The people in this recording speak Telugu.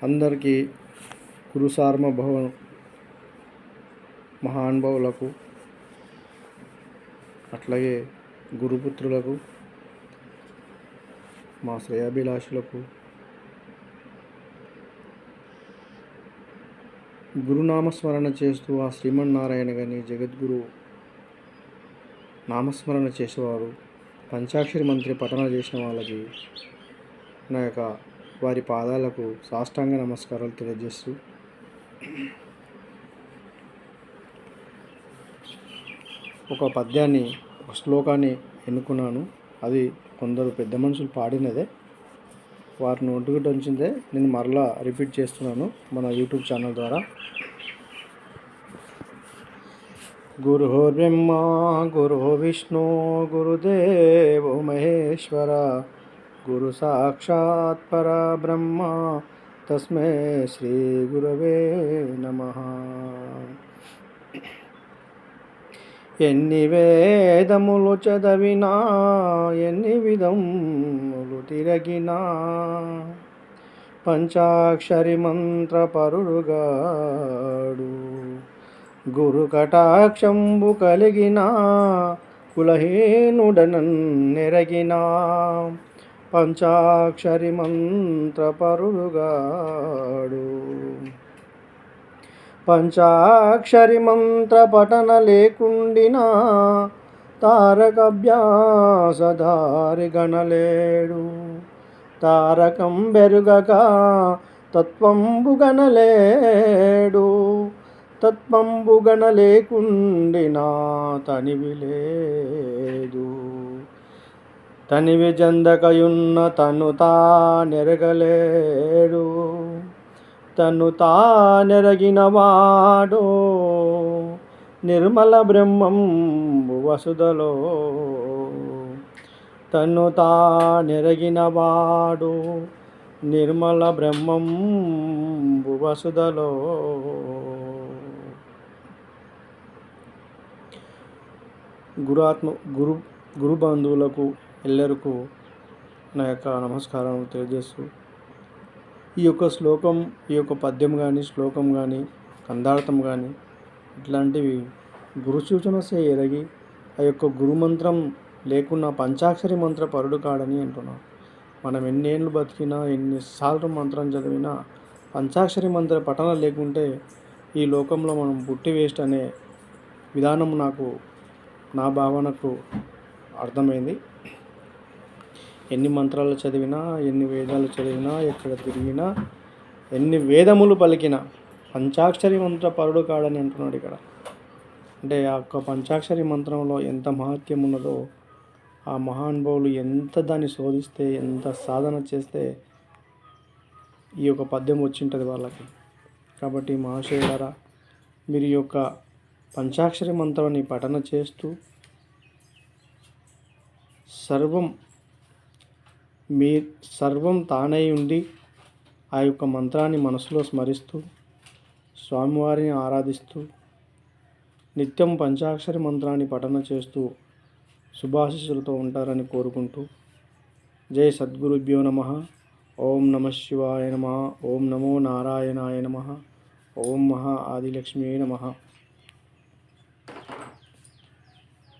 అందరికీ గురు సార్వభౌమ మహానుభావులకు అట్లాగే గురుపుత్రులకు మా శ్రేయాభిలాషులకు గురునామస్మరణ చేస్తూ ఆ శ్రీమన్నారాయణ గారిని జగద్గురు నామస్మరణ చేసేవారు పంచాక్షరి మంత్రి పఠన చేసిన వాళ్ళకి నా యొక్క వారి పాదాలకు సాష్టాంగ నమస్కారాలు తెలియజేస్తూ ఒక పద్యాన్ని ఒక శ్లోకాన్ని ఎన్నుకున్నాను. అది కొందరు పెద్ద మనుషులు పాడినదే, వారి నోటికి వచ్చిందే నేను మరలా రిపీట్ చేస్తున్నాను మన యూట్యూబ్ ఛానల్ ద్వారా. గురుర్బ్రహ్మ గురు విష్ణు గురుదేవో మహేశ్వర గురు సాక్షాత్ పరబ్రహ్మ తస్మై శ్రీ గురవే నమః. ఎన్ని వేదములు చదివినా ఎన్ని విధములు తిరగినా పంచాక్షరి మంత్ర పరుడుగాడు గురు కటాక్షంబు కలిగిన కులహీనుడనెరగిన పంచాక్షరి మంత్ర పరుడుగాడు. పంచాక్షరి మంత్ర పఠన లేకుండినా తారకభ్యాసధారి గణలేడు. తారకం బెరుగక తత్వంబు గణలేడు. తత్వంబు గణలేకుండినా తనివి లేదు. తనివి జందకయున్న తను తానెరగలేడు. తను తానెరగినవాడో నిర్మల బ్రహ్మంబు వసుధలో. తను తానెరగినవాడు నిర్మల బ్రహ్మంబు వసుధలో. గురు బంధువులకు ఎల్లరికూ నా యొక్క నమస్కారం తెలియజేస్తూ, ఈ యొక్క శ్లోకం, ఈ యొక్క పద్యం కానీ శ్లోకం కానీ కందార్థం కానీ ఇట్లాంటివి గురు సూచనసే ఎరగి ఆ యొక్క గురుమంత్రం లేకున్నా పంచాక్షరి మంత్ర పరుడు కాడని అంటున్నాం. మనం ఎన్నేళ్ళు బతికినా ఎన్నిసార్లు మంత్రం చదివినా పంచాక్షరి మంత్ర పఠన లేకుంటే ఈ లోకంలో మనం పుట్టి వేస్ట్ అనే విధానం నా భావనకు అర్థమైంది. ఎన్ని మంత్రాలు చదివినా ఎన్ని వేదాలు చదివినా ఎక్కడ తిరిగినా ఎన్ని వేదములు పలికినా పంచాక్షరి మంత్ర పరుడు కాడని అంటున్నాడు ఇక్కడ. అంటే ఆ యొక్క పంచాక్షరి మంత్రంలో ఎంత మహత్యం ఉన్నదో, ఆ మహానుభావులు ఎంత దాన్ని శోధిస్తే, ఎంత సాధన చేస్తే ఈ యొక్క పద్యం వచ్చింటుంది వాళ్ళకి. కాబట్టి మహాశయులారా, మీరు ఈ యొక్క పంచాక్షరి మంత్రాన్ని పఠన చేస్తూ సర్వం తానై ఉండి ఆ యొక్క మంత్రాన్ని మనసులో స్మరిస్తూ స్వామివారిని ఆరాధిస్తూ నిత్యం పంచాక్షరి మంత్రాన్ని పఠన చేస్తూ శుభాశీస్సులతో ఉంటారని కోరుకుంటూ, జై సద్గురుభ్యో నమః. ఓం నమః శివాయ నమః. ఓం నమో నారాయణాయ నమః. ఓం మహా ఆదిలక్ష్మీ నమః.